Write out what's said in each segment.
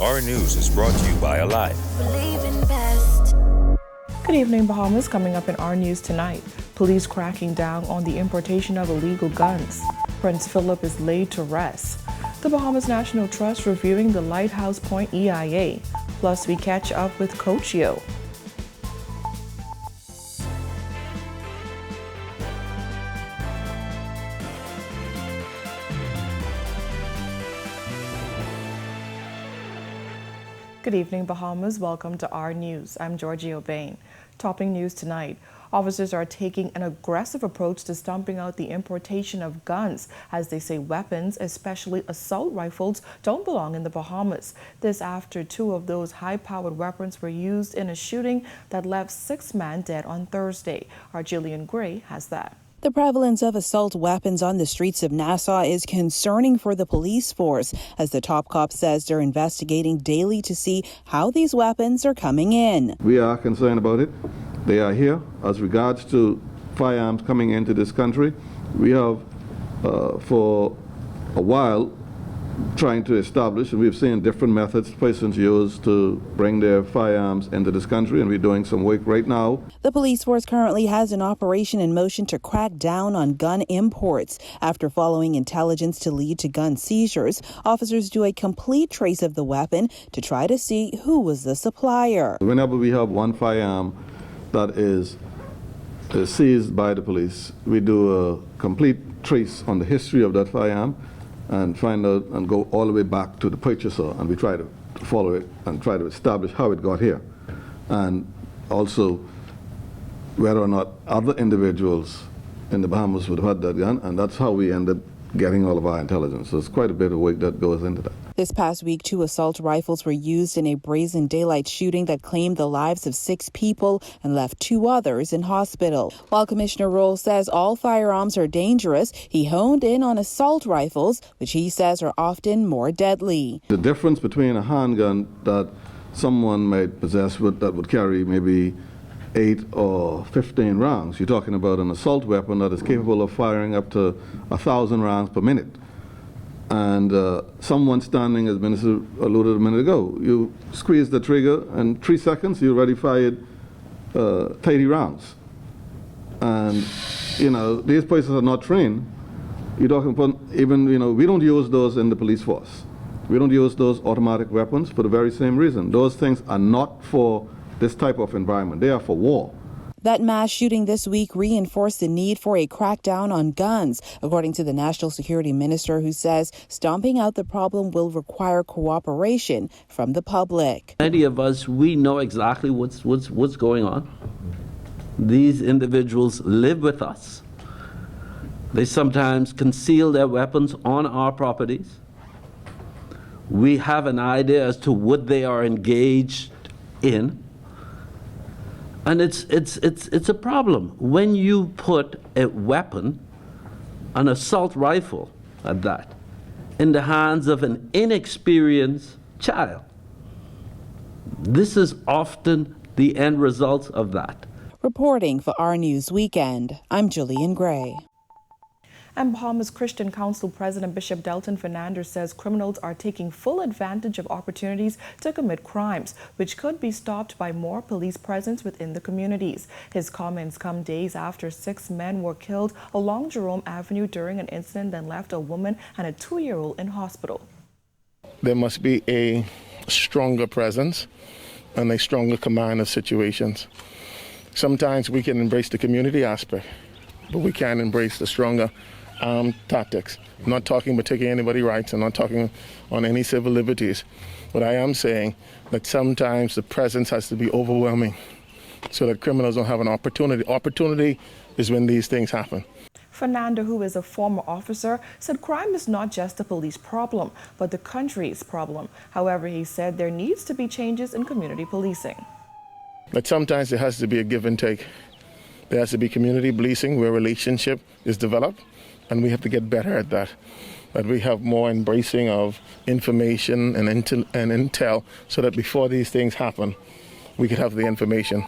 Our News is brought to you by Alive. Good evening, Bahamas. Coming up in Our News tonight, police cracking down on the importation of illegal guns. Prince Philip is laid to rest. The Bahamas National Trust reviewing the Lighthouse Point EIA. Plus, we catch up with Coach Yo. Good evening, Bahamas. Welcome to Our News. I'm Georgie O'Bain. Topping news tonight. Officers are taking an aggressive approach to stomping out the importation of guns, as they say weapons, especially assault rifles, don't belong in the Bahamas. This after two of those high-powered weapons were used in a shooting that left 6 men dead on Thursday. Our Jillian Gray has that. The prevalence of assault weapons on the streets of Nassau is concerning for the police force, as the top cop says they're investigating daily to see how these weapons are coming in. We are concerned about it. They are here. As regards to firearms coming into this country, we have for a while trying to establish, and we've seen different methods persons use to bring their firearms into this country, and we're doing some work right now. The police force currently has an operation in motion to crack down on gun imports. After following intelligence to lead to gun seizures, officers do a complete trace of the weapon to try to see who was the supplier. Whenever we have one firearm that is seized by the police, we do a complete trace on the history of that firearm and find out and go all the way back to the purchaser, and we try to follow it and try to establish how it got here, and also whether or not other individuals in the Bahamas would have had that gun, and that's how we end up getting all of our intelligence. So it's quite a bit of work that goes into that. This past week, 2 assault rifles were used in a brazen daylight shooting that claimed the lives of 6 people and left 2 others in hospital. While Commissioner Roll says all firearms are dangerous, he honed in on assault rifles, which he says are often more deadly. The difference between a handgun that someone might possess that would carry maybe 8 or 15 rounds, you're talking about an assault weapon that is capable of firing up to 1,000 rounds per minute. And someone standing, as Minister alluded a minute ago, you squeeze the trigger and 3 seconds you already fired 30 rounds. And these places are not trained. You're talking about even, we don't use those in the police force. We don't use those automatic weapons for the very same reason. Those things are not for this type of environment. They are for war. That mass shooting this week reinforced the need for a crackdown on guns, according to the National Security Minister, who says stomping out the problem will require cooperation from the public. Many of us, we know exactly what's going on. These individuals live with us. They sometimes conceal their weapons on our properties. We have an idea as to what they are engaged in. And it's a problem when you put a weapon, an assault rifle at that, in the hands of an inexperienced child. This is often the end result of that. Reporting for Our News Weekend, I'm Jillian Gray. And Bahamas Christian Council President Bishop Delton Fernandez says criminals are taking full advantage of opportunities to commit crimes, which could be stopped by more police presence within the communities. His comments come days after 6 men were killed along Jerome Avenue during an incident that left a woman and a 2-year-old in hospital. There must be a stronger presence and a stronger command of situations. Sometimes we can embrace the community aspect, but we can't embrace the stronger tactics. I'm not talking about taking anybody's rights. I'm not talking on any civil liberties. But I am saying that sometimes the presence has to be overwhelming so that criminals don't have an opportunity. Opportunity is when these things happen. Fernando, who is a former officer, said crime is not just a police problem, but the country's problem. However, he said there needs to be changes in community policing. But sometimes there has to be a give and take. There has to be community policing where relationship is developed, and we have to get better at that. That we have more embracing of information and intel so that before these things happen, we could have the information.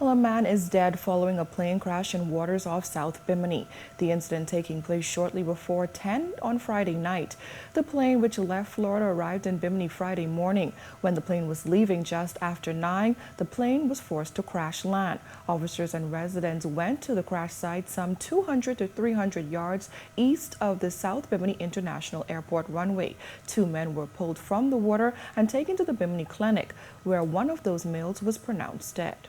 Well, a man is dead following a plane crash in waters off South Bimini. The incident taking place shortly before 10 on Friday night. The plane, which left Florida, arrived in Bimini Friday morning. When the plane was leaving just after 9, the plane was forced to crash land. Officers and residents went to the crash site some 200 to 300 yards east of the South Bimini International Airport runway. 2 men were pulled from the water and taken to the Bimini Clinic, where one of those males was pronounced dead.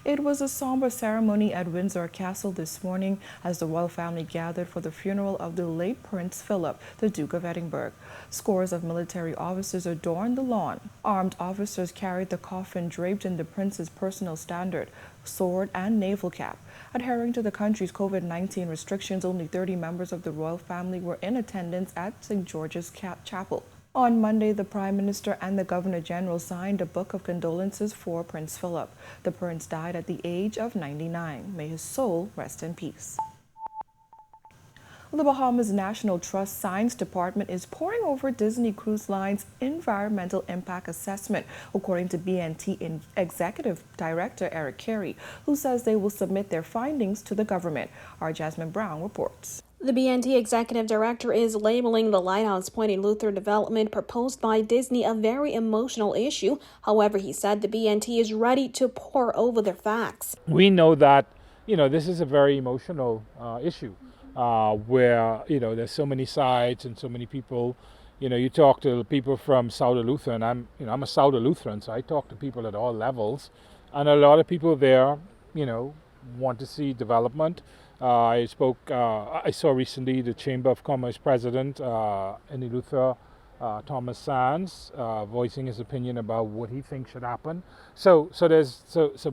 It was a somber ceremony at Windsor Castle this morning as the royal family gathered for the funeral of the late Prince Philip, the Duke of Edinburgh. Scores of military officers adorned the lawn. Armed officers carried the coffin draped in the prince's personal standard, sword and naval cap. Adhering to the country's COVID-19 restrictions, only 30 members of the royal family were in attendance at St. George's Chapel. On Monday, the Prime Minister and the Governor General signed a book of condolences for Prince Philip. The prince died at the age of 99. May his soul rest in peace. The Bahamas National Trust Science Department is poring over Disney Cruise Line's environmental impact assessment, according to BNT Executive Director Eric Carey, who says they will submit their findings to the government. Our Jasmine Brown reports. The BNT Executive Director is labeling the Lighthouse Point in Luther development proposed by Disney a very emotional issue. However, he said the BNT is ready to pore over the facts. We know that, this is a very emotional issue where, there's so many sides and so many people. You talk to people from South of Luther, and I'm a South of Lutheran, so I talk to people at all levels. And a lot of people there, want to see development. I saw recently the Chamber of Commerce President in Luther, Thomas Sands, voicing his opinion about what he thinks should happen. So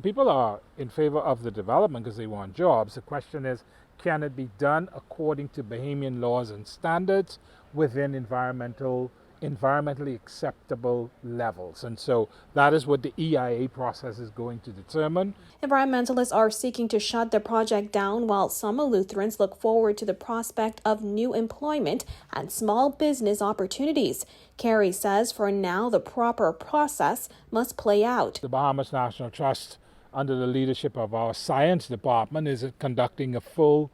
people are in favor of the development because they want jobs. The question is, can it be done according to Bahamian laws and standards within environmentally acceptable levels? And so that is what the EIA process is going to determine. Environmentalists are seeking to shut the project down, while some Lutherans look forward to the prospect of new employment and small business opportunities. Carey says for now the proper process must play out. The Bahamas National Trust, under the leadership of our science department, is conducting a full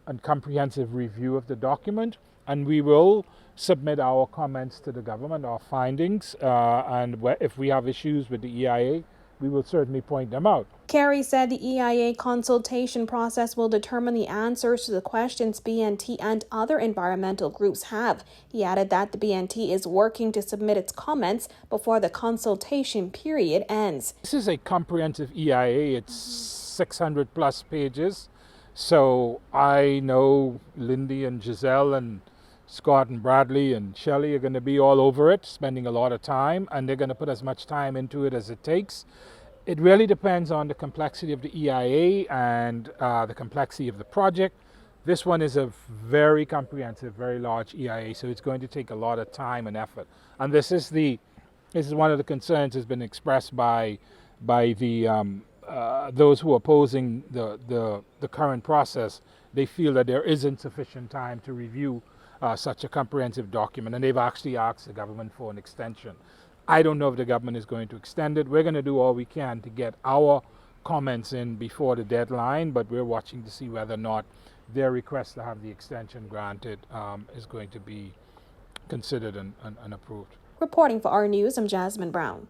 and comprehensive review of the document, and we will submit our comments to the government, our findings, and if we have issues with the EIA, we will certainly point them out. Carey said the EIA consultation process will determine the answers to the questions BNT and other environmental groups have. He added that the BNT is working to submit its comments before the consultation period ends. This is a comprehensive EIA. It's 600 plus pages. So I know Lindy and Giselle and Scott and Bradley and Shelley are going to be all over it, spending a lot of time, and they're going to put as much time into it as it takes. It really depends on the complexity of the EIA and the complexity of the project. This one is a very comprehensive, very large EIA, so it's going to take a lot of time and effort. And this is one of the concerns that's been expressed by the those who are opposing the current process. They feel that there isn't sufficient time to review such a comprehensive document, and they've actually asked the government for an extension. I don't know if the government is going to extend it. We're going to do all we can to get our comments in before the deadline, but we're watching to see whether or not their request to have the extension granted is going to be considered and approved. Reporting for Our News, I'm Jasmine Brown.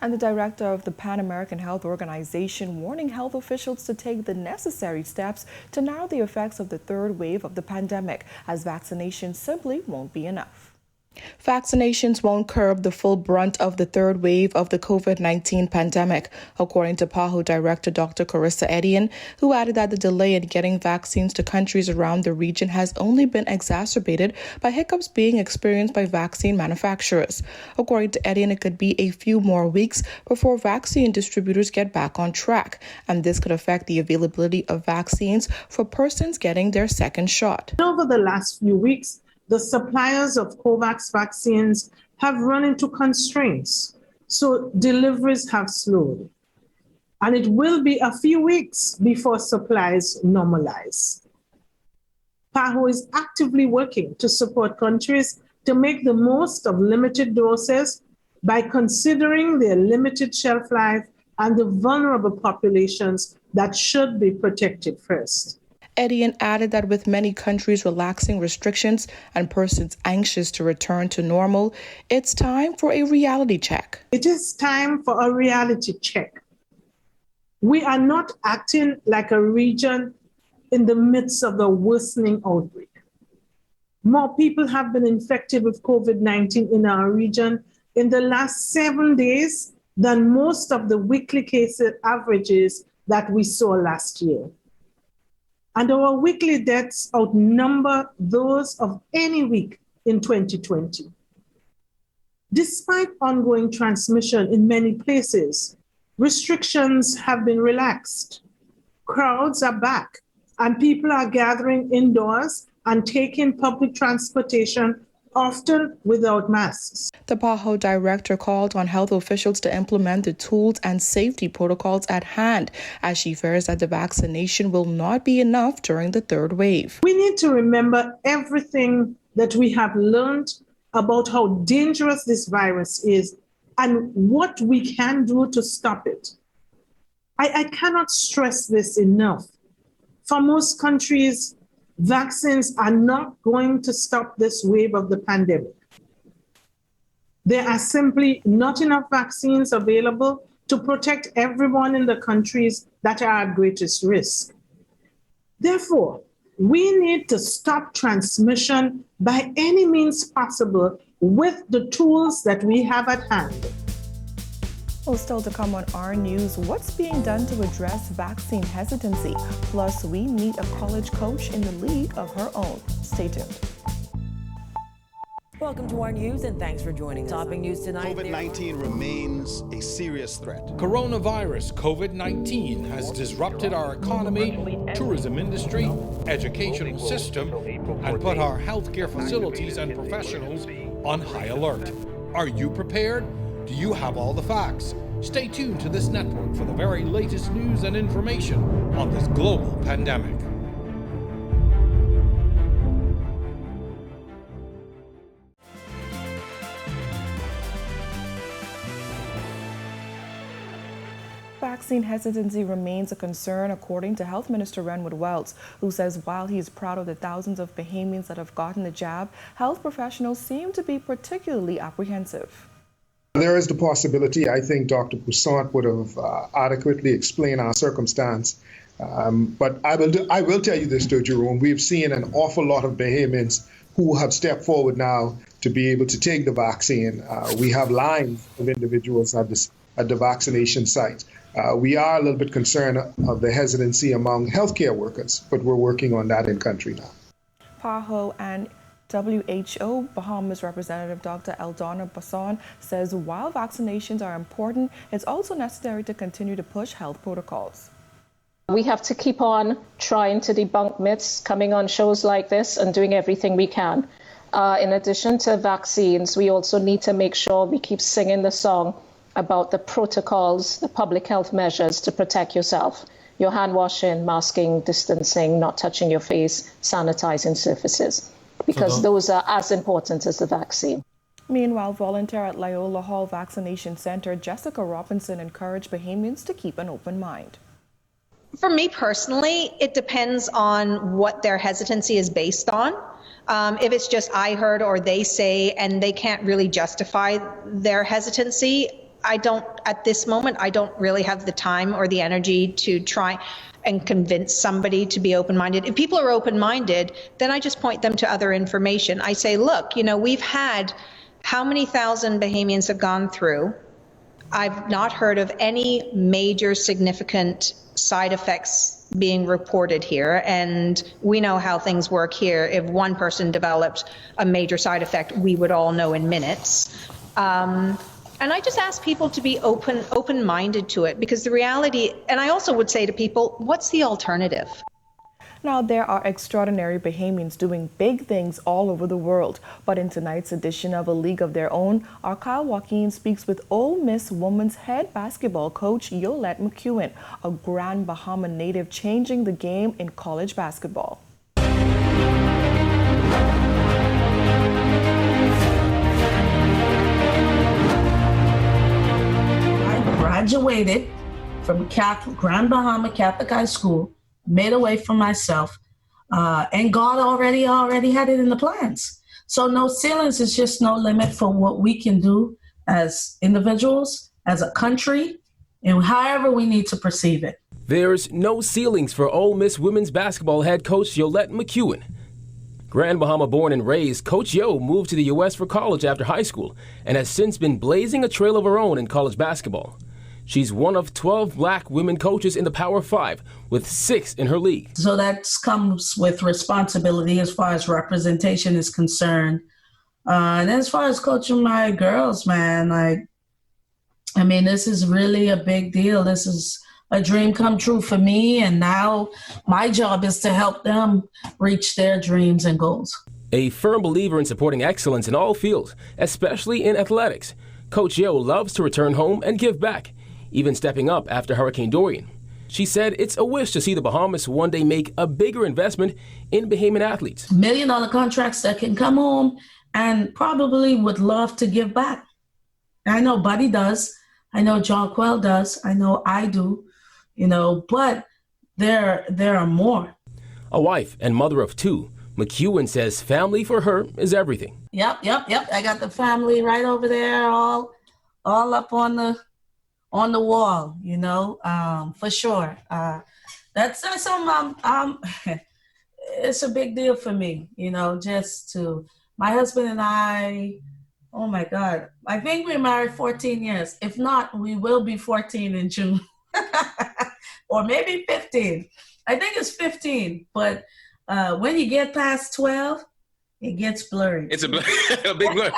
And the director of the Pan American Health Organization warning health officials to take the necessary steps to narrow the effects of the third wave of the pandemic, as vaccinations simply won't be enough. Vaccinations won't curb the full brunt of the third wave of the COVID-19 pandemic, according to PAHO Director Dr. Carissa Etienne, who added that the delay in getting vaccines to countries around the region has only been exacerbated by hiccups being experienced by vaccine manufacturers. According to Etienne, it could be a few more weeks before vaccine distributors get back on track, and this could affect the availability of vaccines for persons getting their second shot. Over the last few weeks, the suppliers of COVAX vaccines have run into constraints, so deliveries have slowed. And it will be a few weeks before supplies normalize. PAHO is actively working to support countries to make the most of limited doses by considering their limited shelf life and the vulnerable populations that should be protected first. Edian added that with many countries relaxing restrictions and persons anxious to return to normal, it's time for a reality check. It is time for a reality check. We are not acting like a region in the midst of the worsening outbreak. More people have been infected with COVID-19 in our region in the last 7 days than most of the weekly case averages that we saw last year. And our weekly deaths outnumber those of any week in 2020. Despite ongoing transmission in many places, restrictions have been relaxed. Crowds are back, and people are gathering indoors and taking public transportation, often without masks. The PAHO director called on health officials to implement the tools and safety protocols at hand, as she fears that the vaccination will not be enough during the third wave. We need to remember everything that we have learned about how dangerous this virus is and what we can do to stop it. I cannot stress this enough. For most countries, vaccines are not going to stop this wave of the pandemic. There are simply not enough vaccines available to protect everyone in the countries that are at greatest risk. Therefore, we need to stop transmission by any means possible with the tools that we have at hand. Well, still to come on Our News, what's being done to address vaccine hesitancy? Plus, we meet a college coach in the league of her own. Stay tuned. Welcome to Our News, and thanks for joining us. Topping news tonight. COVID-19 remains a serious threat. Coronavirus COVID-19 has disrupted our economy, tourism industry, educational system, and put our healthcare facilities and professionals on high alert. Are you prepared? Do you have all the facts? Stay tuned to this network for the very latest news and information on this global pandemic. Vaccine hesitancy remains a concern, according to Health Minister Renwood Wells, who says while he is proud of the thousands of Bahamians that have gotten the jab, health professionals seem to be particularly apprehensive. There is the possibility, I think Dr. Poussant would have adequately explained our circumstance. But I will tell you this, though, Jerome, we've seen an awful lot of Bahamians who have stepped forward now to be able to take the vaccine. We have lines of individuals at the vaccination site. We are a little bit concerned of the hesitancy among healthcare workers, but we're working on that in country now. PAHO and WHO Bahamas representative Dr. Eldona Basson says while vaccinations are important, it's also necessary to continue to push health protocols. We have to keep on trying to debunk myths, coming on shows like this and doing everything we can. In addition to vaccines, we also need to make sure we keep singing the song about the protocols, the public health measures to protect yourself. Your hand washing, masking, distancing, not touching your face, sanitizing surfaces, because those are as important as the vaccine. Meanwhile, volunteer at Loyola Hall Vaccination Center, Jessica Robinson, encouraged Bahamians to keep an open mind. For me personally, it depends on what their hesitancy is based on. If it's just I heard or they say and they can't really justify their hesitancy, at this moment, I don't really have the time or the energy to try and convince somebody to be open-minded. If people are open-minded, then I just point them to other information. I say, look, we've had how many thousand Bahamians have gone through. I've not heard of any major significant side effects being reported here, and we know how things work here. If one person developed a major side effect, we would all know in minutes. And I just ask people to be open-minded to it, because the reality, and I also would say to people, what's the alternative? Now, there are extraordinary Bahamians doing big things all over the world. But in tonight's edition of A League of Their Own, our Kyle Joaquin speaks with Ole Miss women's head basketball coach Jolette McEwen, a Grand Bahama native changing the game in college basketball. graduated from Grand Bahama Catholic High School, made a way for myself, and God already had it in the plans. So no ceilings is just no limit for what we can do as individuals, as a country, and however we need to perceive it. There's no ceilings for Ole Miss women's basketball head coach Jolette McEwen. Grand Bahama born and raised, Coach Yo moved to the U.S. for college after high school and has since been blazing a trail of her own in college basketball. She's one of 12 black women coaches in the Power 5, with 6 in her league. So that comes with responsibility as far as representation is concerned. And as far as coaching my girls, man, I mean, this is really a big deal. This is a dream come true for me, and now my job is to help them reach their dreams and goals. A firm believer in supporting excellence in all fields, especially in athletics, Coach Yo loves to return home and give back, even stepping up after Hurricane Dorian. She said it's a wish to see the Bahamas one day make a bigger investment in Bahamian athletes. $1 million contracts that can come home and probably would love to give back. I know Buddy does. I know John Quell does. I know I do. But there are more. A wife and mother of 2, McEwen says family for her is everything. Yep. I got the family right over there, all up on the wall, for sure. That's something it's a big deal for me, my husband and I, oh my God, I think we married 14 years. If not, we will be 14 in June. Or maybe 15. I think it's 15. But when you get past 12, it gets blurry. It's a big blur.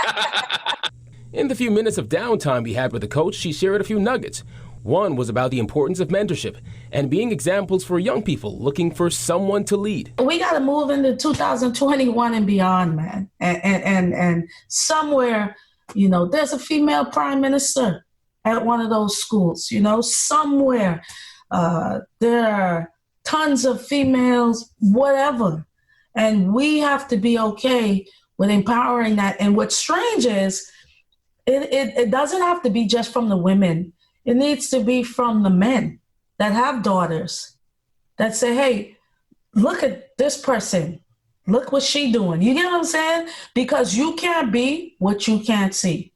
In the few minutes of downtime we had with the coach, she shared a few nuggets. One was about the importance of mentorship and being examples for young people looking for someone to lead. We got to move into 2021 and beyond, man. And somewhere, there's a female prime minister at one of those schools, somewhere. There are tons of females, whatever. And we have to be okay with empowering that. And what's strange is it doesn't have to be just from the women. It needs to be from the men that have daughters that say, hey, look at this person. Look what she doing. You get what I'm saying? Because you can't be what you can't see.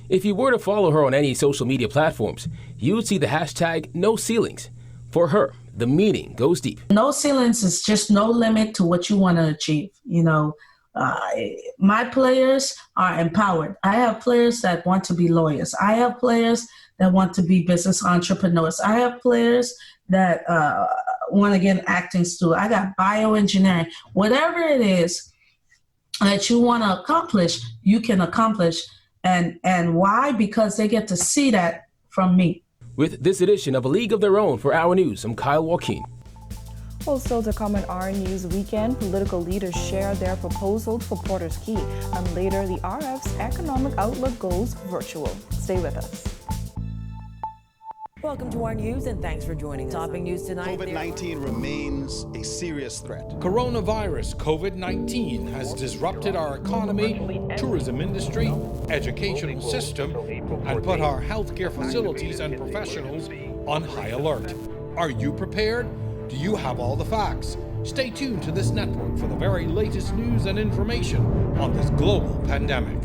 If you were to follow her on any social media platforms, you'd see the hashtag no ceilings. For her, the meaning goes deep. No ceilings is just no limit to what you want to achieve. My players are empowered. I have players that want to be lawyers. I have players that want to be business entrepreneurs. I have players that want to get an acting school. I got bioengineering. Whatever it is that you want to accomplish, you can accomplish. And why? Because they get to see that from me. With this edition of A League of Their Own for Our News, I'm Kyle Joaquin. Well, still to come on Our News Weekend, political leaders share their proposals for Porter's Key, and later the RF's economic outlook goes virtual. Stay with us. Welcome to our news and thanks for joining us. Topping news tonight. COVID-19 remains a serious threat. Coronavirus COVID-19 has disrupted our economy, tourism industry, educational system, and put our healthcare facilities and professionals on high alert. Are you prepared? Do you have all the facts? Stay tuned to this network for the very latest news and information on this global pandemic.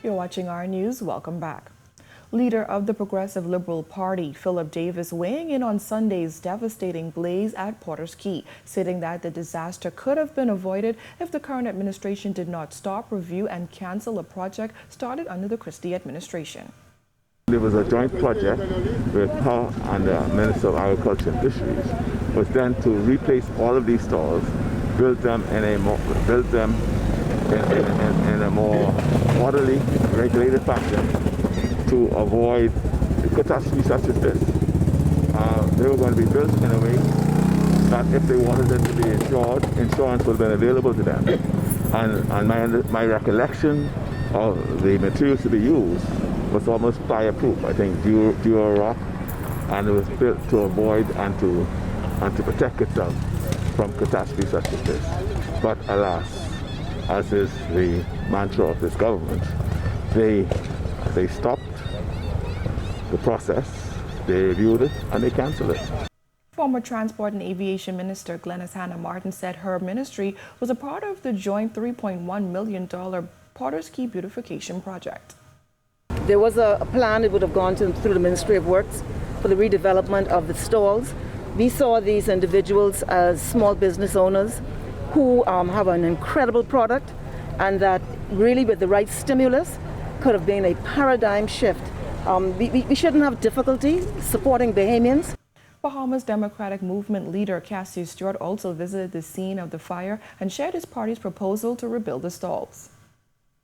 You're watching Our News. Welcome back. Leader of the Progressive Liberal Party, Philip Davis, weighing in on Sunday's devastating blaze at Porter's Key, stating that the disaster could have been avoided if the current administration did not stop, review, and cancel a project started under the Christie administration. There was a joint project with her and the Minister of Agriculture and Fisheries, was then to replace all of these stalls, build them in a more orderly, regulated fashion to avoid catastrophes such as this. They were going to be built in a way that if they wanted them to be insured, insurance would have been available to them. And my recollection of the materials to be used was almost fireproof. I think Dura rock, and it was built to avoid and to protect itself from catastrophes such as this. But alas, as is the mantra of this government, they stopped the process, they reviewed it, and they canceled it. Former Transport and Aviation Minister Glenys Hannah Martin said her ministry was a part of the joint $3.1 million Potter's Key beautification project. There was a plan that would have gone through the Ministry of Works for the redevelopment of the stalls. We saw these individuals as small business owners who have an incredible product, and that really with the right stimulus could have been a paradigm shift. We shouldn't have difficulty supporting Bahamians. Bahamas Democratic Movement leader Cassius Stewart also visited the scene of the fire and shared his party's proposal to rebuild the stalls.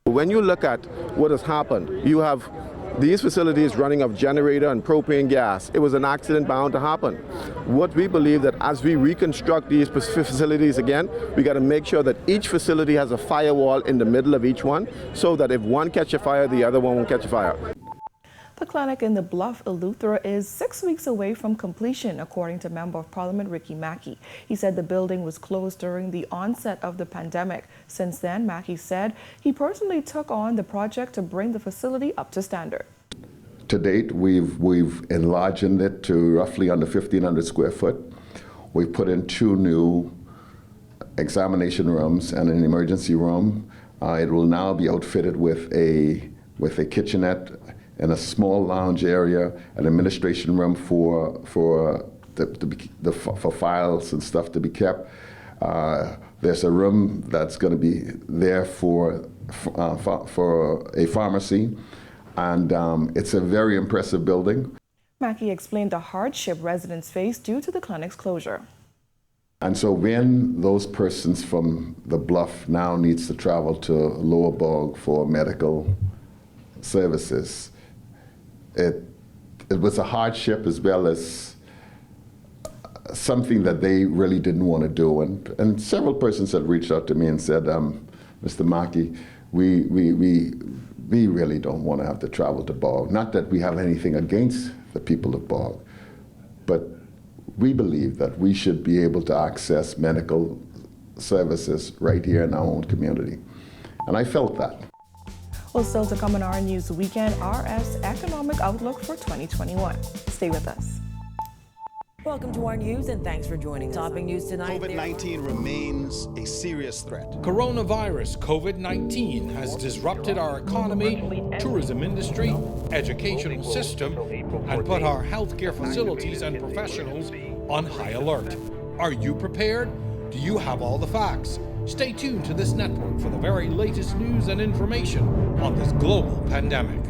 When you look at what has happened, you have these facilities running off generator and propane gas. It was an accident bound to happen. What we believe that as we reconstruct these facilities again, we got to make sure that each facility has a firewall in the middle of each one, so that if one catches fire, the other one won't catch fire. The clinic in the Bluff, Eleuthera is 6 weeks away from completion, according to Member of Parliament Ricky Mackey. He said the building was closed during the onset of the pandemic. Since then, Mackey said he personally took on the project to bring the facility up to standard. To date, we've enlarged it to roughly under 1,500 square foot. We've put in 2 new examination rooms and an emergency room. It will now be outfitted with a kitchenette and a small lounge area, an administration room for files and stuff to be kept. There's a room that's going to be there for a pharmacy, and it's a very impressive building. Mackey explained the hardship residents face due to the clinic's closure. And so when those persons from the Bluff now needs to travel to Lower Bog for medical services, it was a hardship as well as something that they really didn't want to do. And several persons had reached out to me and said, Mr. Mackey, we really don't want to have to travel to Bog. Not that we have anything against the people of Bog, but we believe that we should be able to access medical services right here in our own community. And I felt that. Well, still to come on Our News Weekend, RF's economic outlook for 2021. Stay with us. Welcome to Our News, and thanks for joining us. Topping news tonight. COVID-19 remains a serious threat. Coronavirus COVID-19 has disrupted our economy, tourism industry, educational system, and put our healthcare facilities and professionals on high alert. Are you prepared? Do you have all the facts? Stay tuned to this network for the very latest news and information on this global pandemic.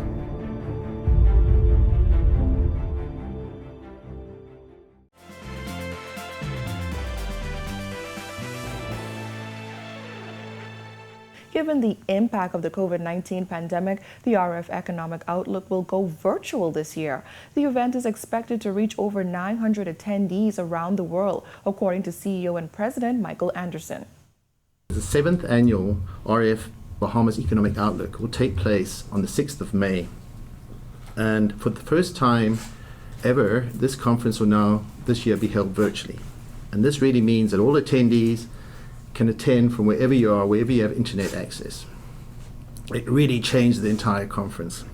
Given the impact of the COVID-19 pandemic, the RF Economic Outlook will go virtual this year. The event is expected to reach over 900 attendees around the world, according to CEO and President Michael Anderson. The 7th annual RF Bahamas Economic Outlook will take place on the 6th of May. And for the first time ever, this conference will now this year be held virtually. And this really means that all attendees can attend from wherever you are, wherever you have internet access. It really changed the entire conference.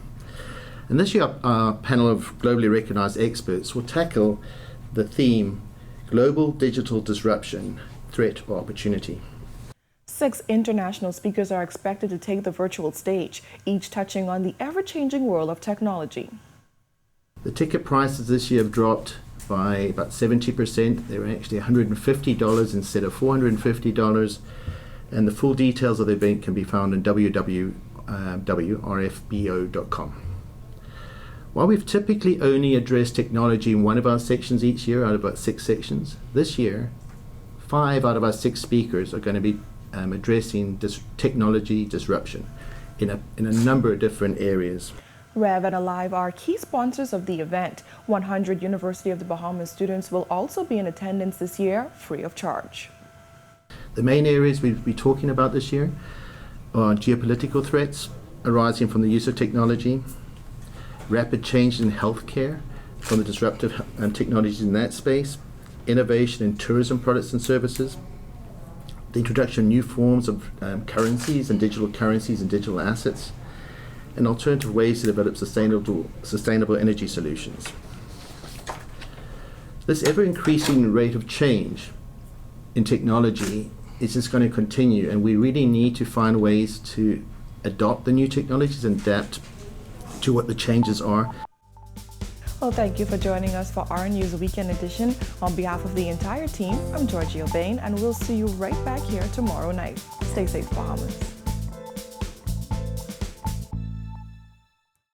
And this year, our panel of globally recognized experts will tackle the theme, Global Digital Disruption, Threat or Opportunity. 6 international speakers are expected to take the virtual stage, each touching on the ever-changing world of technology. The ticket prices this year have dropped by about 70%. They're actually $150 instead of $450. And the full details of the event can be found on www.rfbo.com. While we've typically only addressed technology in one of our sections each year out of about 6 sections, this year 5 out of our 6 speakers are going to be addressing technology disruption in a number of different areas. Rev and Alive are key sponsors of the event. 100 University of the Bahamas students will also be in attendance this year, free of charge. The main areas we'll be talking about this year are geopolitical threats arising from the use of technology, rapid change in healthcare from the disruptive technologies in that space, innovation in tourism products and services, the introduction of new forms of currencies and digital assets, and alternative ways to develop sustainable energy solutions. This ever-increasing rate of change in technology is just going to continue, and we really need to find ways to adopt the new technologies and adapt to what the changes are. Well, thank you for joining us for Our News Weekend Edition. On behalf of the entire team, I'm Georgie O'Bain, and we'll see you right back here tomorrow night. Stay safe, Bahamas.